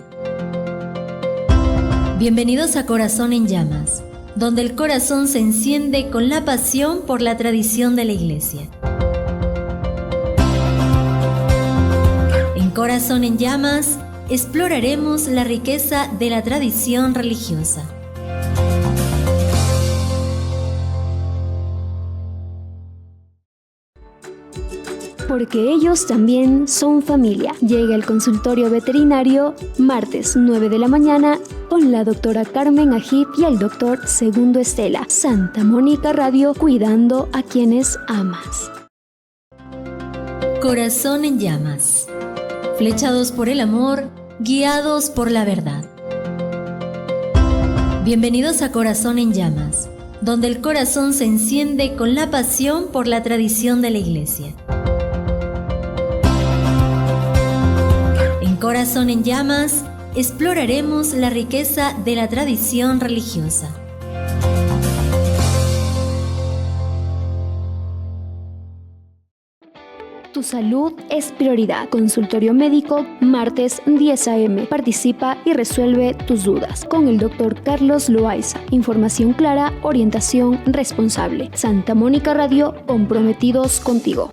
Bienvenidos a Corazón en llamas, donde el corazón se enciende con la pasión por la tradición de la Iglesia. En Corazón en llamas, exploraremos la riqueza de la tradición religiosa.
Porque ellos también son familia. Llega el consultorio veterinario, martes 9 de la mañana, con la doctora Carmen Ajip y el doctor Segundo Estela. Santa Mónica Radio, cuidando a quienes amas.
Corazón en llamas. Flechados por el amor, guiados por la verdad. Bienvenidos a Corazón en Llamas, donde el corazón se enciende con la pasión por la tradición de la Iglesia. En Corazón en Llamas exploraremos la riqueza de la tradición religiosa.
Tu salud es prioridad. Consultorio médico, martes 10 a.m. Participa y resuelve tus dudas con el Dr. Carlos Loaiza. Información clara, orientación responsable. Santa Mónica Radio, comprometidos contigo.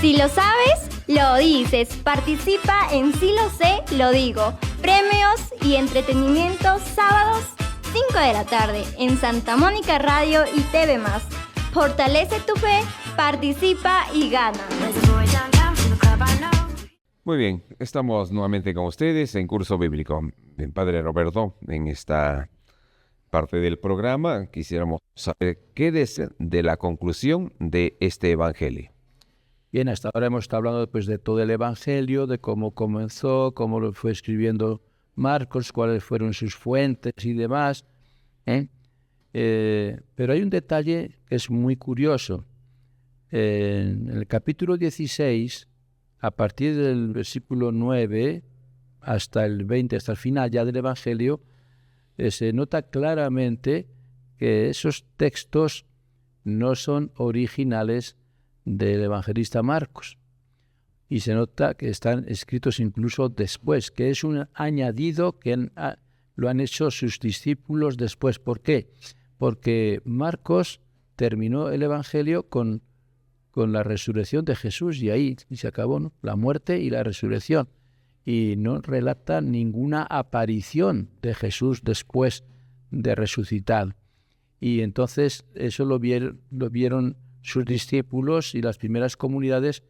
Si lo sabes, lo dices. Participa en Si lo sé, lo digo. Premios y entretenimiento sábados 5 de la tarde en Santa Mónica Radio y TV+. Fortalece tu fe, participa y gana.
Muy bien, estamos nuevamente con ustedes en Curso Bíblico. Bien, Padre Roberto, en esta parte del programa quisiéramos saber qué dice de la conclusión de este Evangelio.
Bien, hasta ahora hemos estado hablando pues, de todo el Evangelio, de cómo comenzó, cómo lo fue escribiendo Marcos, cuáles fueron sus fuentes y demás, pero hay un detalle que es muy curioso. En el capítulo 16, a partir del versículo 9 hasta el 20, hasta el final ya del Evangelio, se nota claramente que esos textos no son originales del evangelista Marcos. Y se nota que están escritos incluso después, que es un añadido que lo han hecho sus discípulos después. ¿Por qué? Porque Marcos terminó el Evangelio con la resurrección de Jesús y ahí se acabó, ¿no? La muerte y la resurrección. Y no relata ninguna aparición de Jesús después de resucitar. Y entonces eso lo vieron sus discípulos y las primeras comunidades.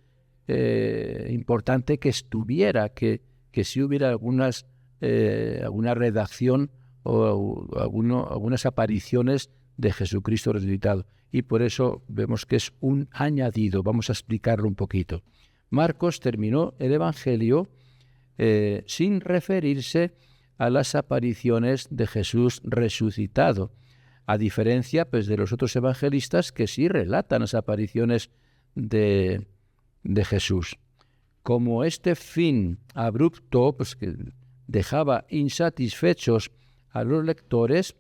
Importante que estuviera, que si hubiera alguna redacción o algunas apariciones de Jesucristo resucitado. Y por eso vemos que es un añadido. Vamos a explicarlo un poquito. Marcos terminó el Evangelio sin referirse a las apariciones de Jesús resucitado, a diferencia pues, de los otros evangelistas que sí relatan las apariciones de Jesús. Como este fin abrupto pues, que dejaba insatisfechos a los lectores,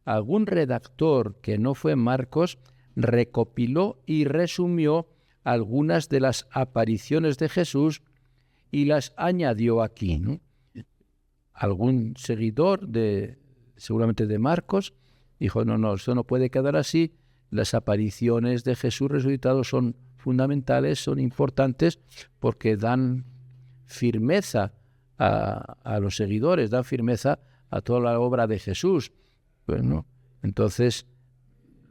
algún redactor que no fue Marcos recopiló y resumió algunas de las apariciones de Jesús y las añadió aquí, ¿no? Algún seguidor seguramente de Marcos dijo, no, eso no puede quedar así, las apariciones de Jesús resucitado son fundamentales, son importantes porque dan firmeza a los seguidores, dan firmeza a toda la obra de Jesús. Bueno, entonces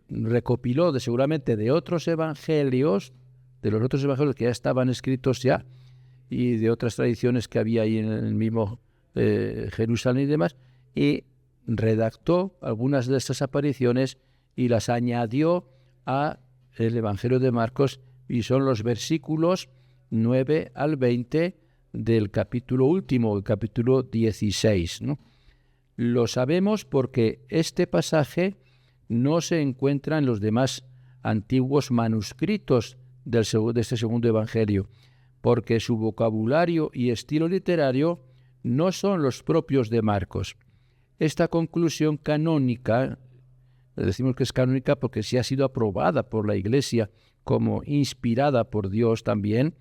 recopiló seguramente de otros evangelios, de los otros evangelios que ya estaban escritos ya, y de otras tradiciones que había ahí en el mismo Jerusalén y demás, y redactó algunas de estas apariciones y las añadió a el Evangelio de Marcos, y son los versículos 9 al 20 del capítulo último, el capítulo 16, ¿no? Lo sabemos porque este pasaje no se encuentra en los demás antiguos manuscritos de este segundo Evangelio, porque su vocabulario y estilo literario no son los propios de Marcos. Esta conclusión canónica, decimos que es canónica porque sí ha sido aprobada por la Iglesia como inspirada por Dios también,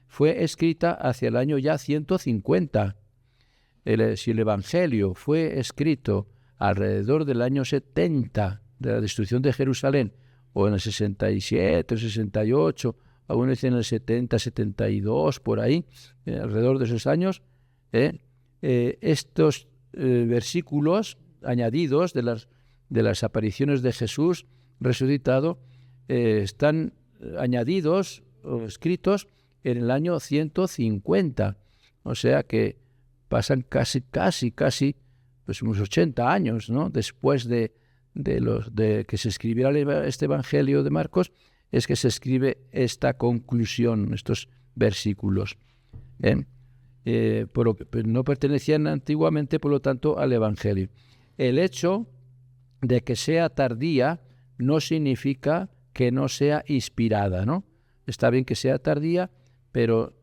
fue escrita hacia el año ya 150. Si el Evangelio fue escrito alrededor del año 70 de la destrucción de Jerusalén, o en el 67, 68, algunos dicen en el 70, 72, por ahí, alrededor de esos años, estos versículos añadidos de las apariciones de Jesús resucitado están añadidos o escritos en el año 150, o sea que pasan casi pues unos 80 años, ¿no? Después de que se escribiera este Evangelio de Marcos, es que se escribe esta conclusión, estos versículos. No pertenecían antiguamente, por lo tanto, al Evangelio. el hecho de que sea tardía no significa que no sea inspirada, ¿no? Está bien que sea tardía, pero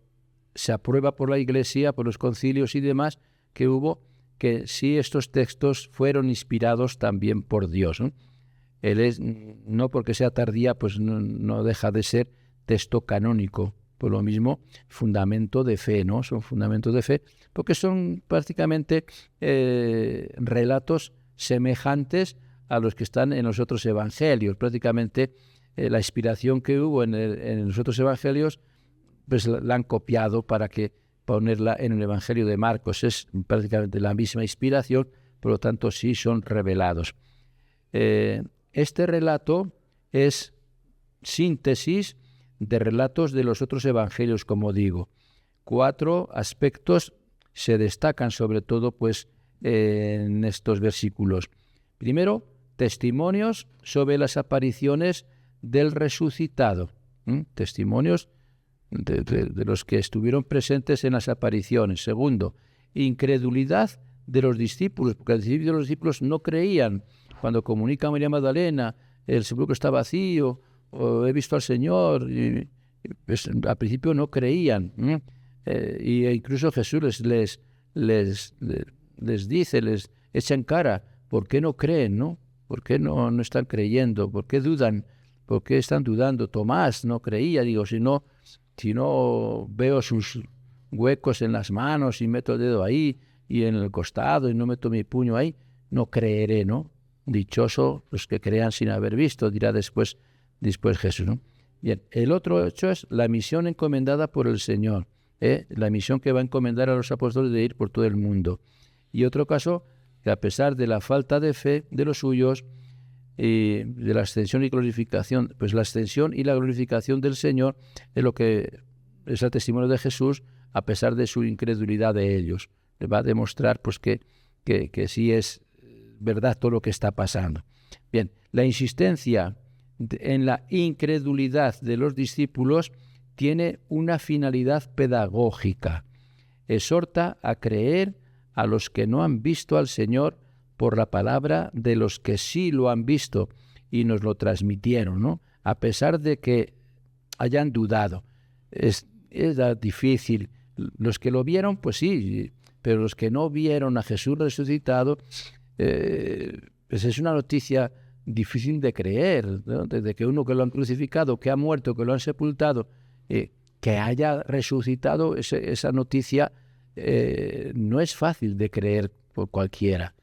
se aprueba por la Iglesia, por los concilios y demás que hubo, que sí estos textos fueron inspirados también por Dios, ¿no? No porque sea tardía, pues no deja de ser texto canónico. Por lo mismo, fundamento de fe, ¿no? Son fundamentos de fe, porque son prácticamente relatos semejantes a los que están en los otros evangelios. Prácticamente la inspiración que hubo en los otros evangelios, pues la han copiado para que ponerla en el evangelio de Marcos. Es prácticamente la misma inspiración, por lo tanto sí son revelados. Este relato es síntesis de relatos de los otros evangelios, como digo. 4 aspectos se destacan sobre todo pues en estos versículos. Primero, testimonios sobre las apariciones del resucitado. Testimonios de los que estuvieron presentes en las apariciones. Segundo, incredulidad de los discípulos, porque al principio los discípulos no creían. Cuando comunica a María Magdalena, el sepulcro está vacío, o he visto al Señor, y pues, al principio no creían, y incluso Jesús les dice, les echa en cara, ¿por qué no creen, no? ¿Por qué no están creyendo? ¿Por qué dudan? ¿Por qué están dudando? Tomás no creía, digo, si no veo sus huecos en las manos y meto el dedo ahí y en el costado y no meto mi puño ahí, no creeré, ¿no? Dichoso los que crean sin haber visto, dirá después Jesús, ¿no? Bien, el otro hecho es la misión encomendada por el Señor, la misión que va a encomendar a los apóstoles de ir por todo el mundo. Y otro caso, que a pesar de la falta de fe de los suyos, de la ascensión y glorificación, pues la ascensión y la glorificación del Señor es lo que es el testimonio de Jesús, a pesar de su incredulidad de ellos. Le va a demostrar pues que sí es verdad todo lo que está pasando. Bien, la insistencia en la incredulidad de los discípulos tiene una finalidad pedagógica. Exhorta a creer a los que no han visto al Señor por la palabra de los que sí lo han visto y nos lo transmitieron, ¿no? A pesar de que hayan dudado. Es difícil. Los que lo vieron, pues sí, pero los que no vieron a Jesús resucitado, pues es una noticia difícil de creer, ¿no? Desde que uno que lo han crucificado, que ha muerto, que lo han sepultado, que haya resucitado, esa noticia no es fácil de creer por cualquiera.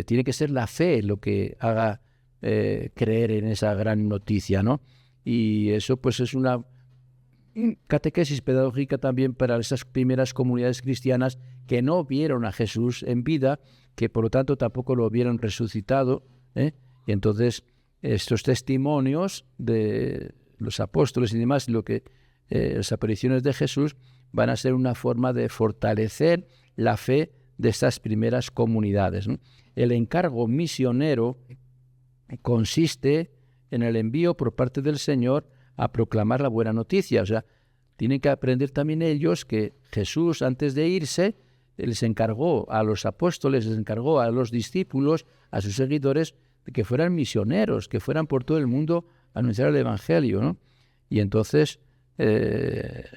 Tiene que ser la fe lo que haga creer en esa gran noticia, ¿no? Y eso pues es una catequesis pedagógica también para esas primeras comunidades cristianas que no vieron a Jesús en vida, que por lo tanto tampoco lo vieron resucitado, y entonces estos testimonios de los apóstoles y demás, las apariciones de Jesús van a ser una forma de fortalecer la fe de estas primeras comunidades, ¿no? El encargo misionero consiste en el envío por parte del Señor a proclamar la buena noticia. O sea, tienen que aprender también ellos que Jesús, antes de irse, les encargó a los apóstoles, les encargó a los discípulos, a sus seguidores, de que fueran misioneros, que fueran por todo el mundo a anunciar el Evangelio, ¿no? Y entonces es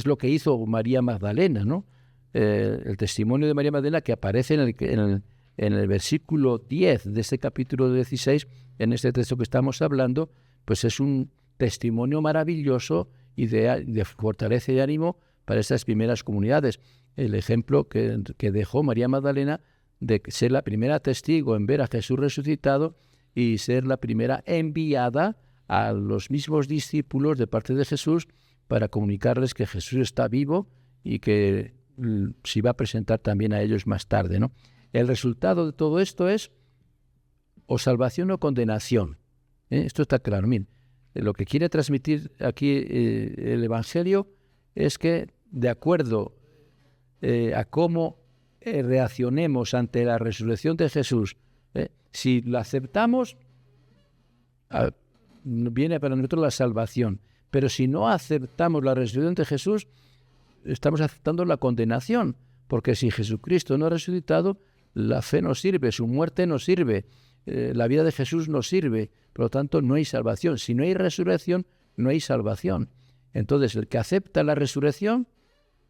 lo que hizo María Magdalena, ¿no? El testimonio de María Magdalena que aparece en el versículo 10 de este capítulo 16, en este texto que estamos hablando, pues es un testimonio maravilloso y de fortaleza y ánimo para estas primeras comunidades. El ejemplo que dejó María Magdalena de ser la primera testigo en ver a Jesús resucitado y ser la primera enviada a los mismos discípulos de parte de Jesús para comunicarles que Jesús está vivo y que se iba a presentar también a ellos más tarde, ¿no? El resultado de todo esto es o salvación o condenación. Esto está claro. Miren, lo que quiere transmitir aquí el Evangelio es que, de acuerdo a cómo reaccionemos ante la resurrección de Jesús, si la aceptamos, viene para nosotros la salvación. Pero si no aceptamos la resurrección de Jesús, estamos aceptando la condenación, porque si Jesucristo no ha resucitado, la fe no sirve, su muerte no sirve, la vida de Jesús no sirve, por lo tanto no hay salvación. Si no hay resurrección, no hay salvación. Entonces el que acepta la resurrección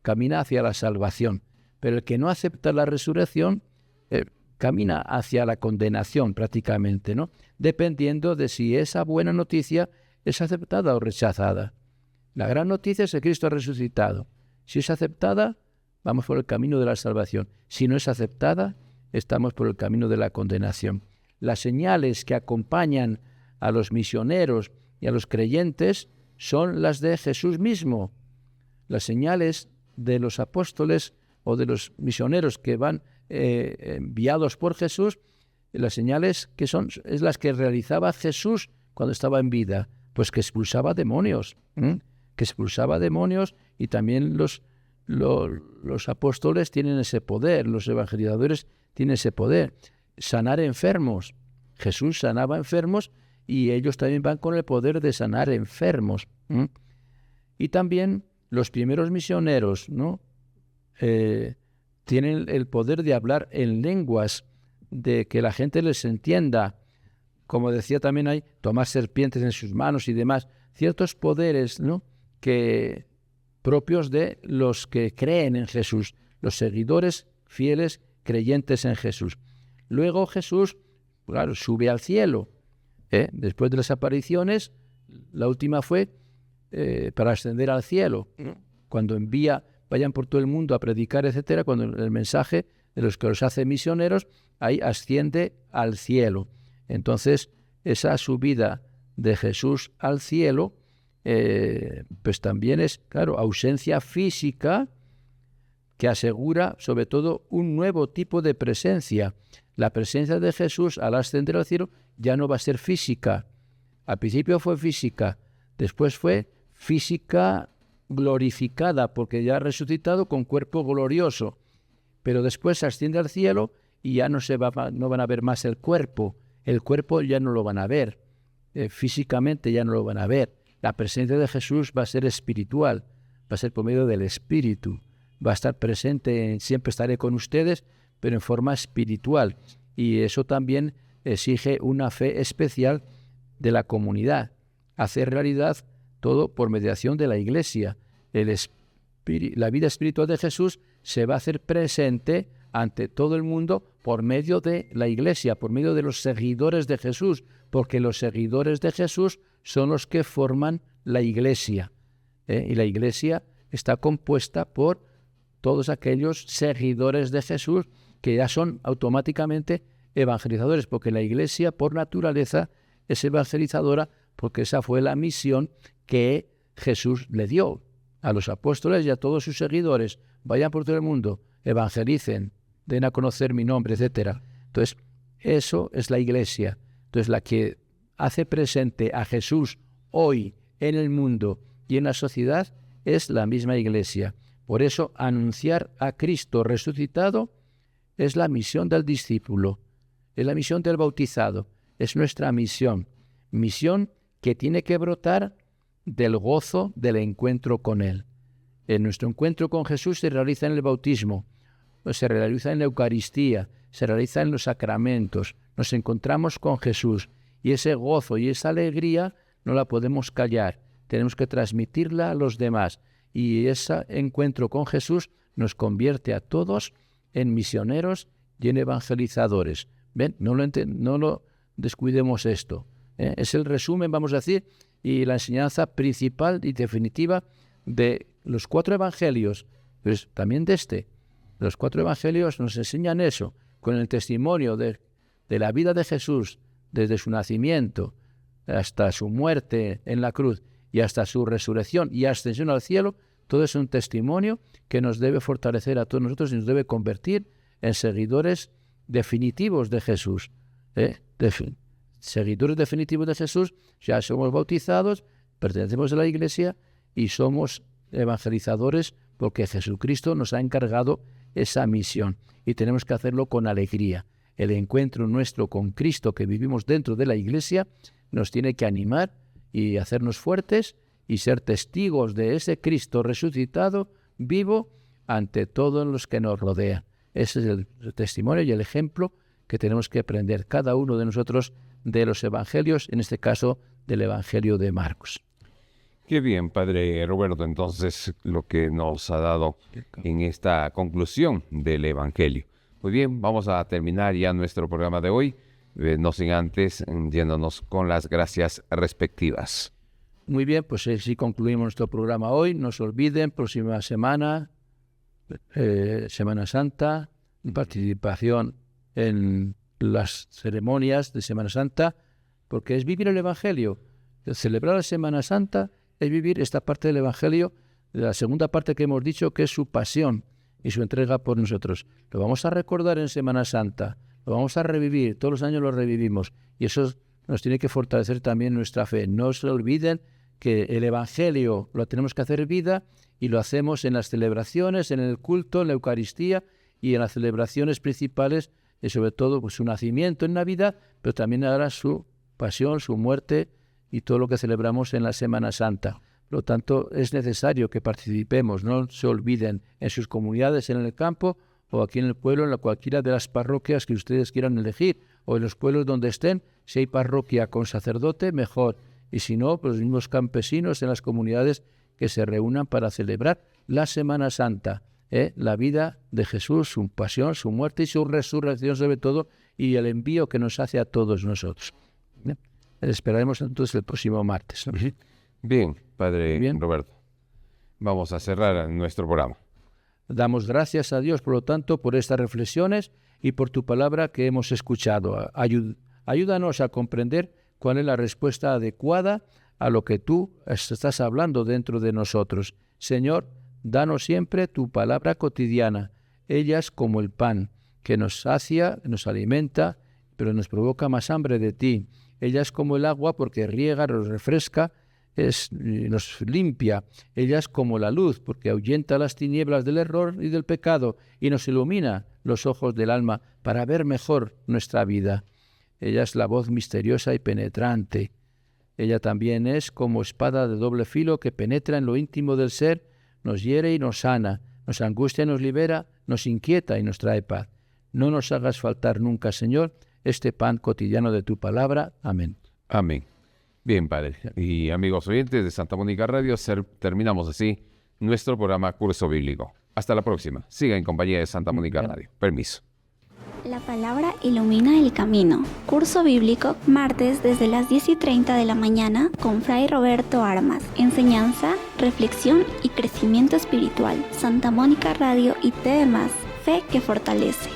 camina hacia la salvación, pero el que no acepta la resurrección camina hacia la condenación prácticamente, ¿no? Dependiendo de si esa buena noticia es aceptada o rechazada. La gran noticia es que Cristo ha resucitado. Si es aceptada, vamos por el camino de la salvación. Si no es aceptada, estamos por el camino de la condenación. Las señales que acompañan a los misioneros y a los creyentes son las de Jesús mismo. Las señales de los apóstoles o de los misioneros que van enviados por Jesús, las señales que son es las que realizaba Jesús cuando estaba en vida, pues que expulsaba demonios, y también los apóstoles tienen ese poder, los evangelizadores tienen ese poder. Sanar enfermos. Jesús sanaba enfermos y ellos también van con el poder de sanar enfermos. Y también los primeros misioneros, ¿no? Tienen el poder de hablar en lenguas, de que la gente les entienda. Como decía también ahí, tomar serpientes en sus manos y demás. Ciertos poderes, ¿no? Que propios de los que creen en Jesús, los seguidores fieles creyentes en Jesús. Luego Jesús, claro, sube al cielo. Después de las apariciones, la última fue para ascender al cielo. Cuando envía, vayan por todo el mundo a predicar, etcétera, cuando el mensaje de los que los hace misioneros, ahí asciende al cielo. Entonces, esa subida de Jesús al cielo, pues también es, claro, ausencia física que asegura sobre todo un nuevo tipo de presencia. La presencia de Jesús al ascender al cielo ya no va a ser física. Al principio fue física, después fue física glorificada, porque ya ha resucitado con cuerpo glorioso. Pero después asciende al cielo y ya no van a ver más el cuerpo. El cuerpo ya no lo van a ver. Físicamente ya no lo van a ver. La presencia de Jesús va a ser espiritual, va a ser por medio del Espíritu. Va a estar presente, siempre estaré con ustedes, pero en forma espiritual. Y eso también exige una fe especial de la comunidad. Hacer realidad todo por mediación de la Iglesia. La vida espiritual de Jesús se va a hacer presente ante todo el mundo por medio de la Iglesia, por medio de los seguidores de Jesús, porque los seguidores de Jesús son los que forman la Iglesia. Y la Iglesia está compuesta por todos aquellos seguidores de Jesús que ya son automáticamente evangelizadores, porque la Iglesia por naturaleza es evangelizadora, porque esa fue la misión que Jesús le dio a los apóstoles y a todos sus seguidores. Vayan por todo el mundo, evangelicen, den a conocer mi nombre, etc. Entonces, eso es la Iglesia. Entonces, la que hace presente a Jesús hoy en el mundo y en la sociedad es la misma Iglesia. Por eso, anunciar a Cristo resucitado es la misión del discípulo, es la misión del bautizado, es nuestra misión. Misión que tiene que brotar del gozo del encuentro con Él. Nuestro encuentro con Jesús se realiza en el bautismo, se realiza en la Eucaristía, se realiza en los sacramentos. Nos encontramos con Jesús y ese gozo y esa alegría no la podemos callar. Tenemos que transmitirla a los demás. Y ese encuentro con Jesús nos convierte a todos en misioneros y en evangelizadores. ¿Ven? No lo descuidemos esto. Es el resumen, vamos a decir, y la enseñanza principal y definitiva de los 4 evangelios, pues también de este. Los 4 evangelios nos enseñan eso, con el testimonio de la vida de Jesús, desde su nacimiento hasta su muerte en la cruz y hasta su resurrección y ascensión al cielo. Todo es un testimonio que nos debe fortalecer a todos nosotros y nos debe convertir en seguidores definitivos de Jesús. Seguidores definitivos de Jesús, ya somos bautizados, pertenecemos a la Iglesia y somos evangelizadores porque Jesucristo nos ha encargado esa misión y tenemos que hacerlo con alegría. El encuentro nuestro con Cristo que vivimos dentro de la Iglesia nos tiene que animar y hacernos fuertes y ser testigos de ese Cristo resucitado, vivo, ante todos los que nos rodean. Ese es el testimonio y el ejemplo que tenemos que aprender cada uno de nosotros de los evangelios, en este caso del Evangelio de Marcos.
Qué bien, Padre Roberto, entonces lo que nos ha dado en esta conclusión del Evangelio. Muy bien, vamos a terminar ya nuestro programa de hoy, no sin antes yéndonos con las gracias respectivas.
Muy bien, pues si concluimos nuestro programa hoy, no se olviden, próxima semana, Semana Santa, participación en las ceremonias de Semana Santa, porque es vivir el Evangelio. Celebrar la Semana Santa es vivir esta parte del Evangelio, de la segunda parte que hemos dicho, que es su pasión y su entrega por nosotros. Lo vamos a recordar en Semana Santa, lo vamos a revivir, todos los años lo revivimos, y eso nos tiene que fortalecer también nuestra fe. No se olviden que el Evangelio lo tenemos que hacer vida, y lo hacemos en las celebraciones, en el culto, en la Eucaristía y en las celebraciones principales, y sobre todo pues, su nacimiento en Navidad, pero también ahora su pasión, su muerte y todo lo que celebramos en la Semana Santa. Por lo tanto, es necesario que participemos, no se olviden, en sus comunidades, en el campo o aquí en el pueblo, en cualquiera de las parroquias que ustedes quieran elegir, o en los pueblos donde estén. Si hay parroquia con sacerdote, mejor. Y si no, pues los mismos campesinos en las comunidades que se reúnan para celebrar la Semana Santa, la vida de Jesús, su pasión, su muerte y su resurrección sobre todo, y el envío que nos hace a todos nosotros. Esperaremos entonces el próximo martes.
Bien, Padre Roberto. Vamos a cerrar nuestro programa.
Damos gracias a Dios, por lo tanto, por estas reflexiones y por tu palabra que hemos escuchado. Ayúdanos a comprender cuál es la respuesta adecuada a lo que tú estás hablando dentro de nosotros. Señor, danos siempre tu palabra cotidiana. Ella es como el pan, que nos sacia, nos alimenta, pero nos provoca más hambre de ti. Ella es como el agua porque riega, nos refresca, nos limpia. Ella es como la luz porque ahuyenta las tinieblas del error y del pecado y nos ilumina los ojos del alma para ver mejor nuestra vida. Ella es la voz misteriosa y penetrante. Ella también es como espada de doble filo que penetra en lo íntimo del ser, nos hiere y nos sana, nos angustia y nos libera, nos inquieta y nos trae paz. No nos hagas faltar nunca, Señor, este pan cotidiano de tu palabra. Amén.
Amén. Bien, Padre. Y amigos oyentes de Santa Mónica Radio, terminamos así nuestro programa Curso Bíblico. Hasta la próxima. Siga en compañía de Santa Mónica Radio. Permiso.
La palabra ilumina el camino. Curso bíblico, martes desde las 10:30 de la mañana con Fray Roberto Armas. Enseñanza, reflexión y crecimiento espiritual. Santa Mónica Radio y demás. Fe que fortalece.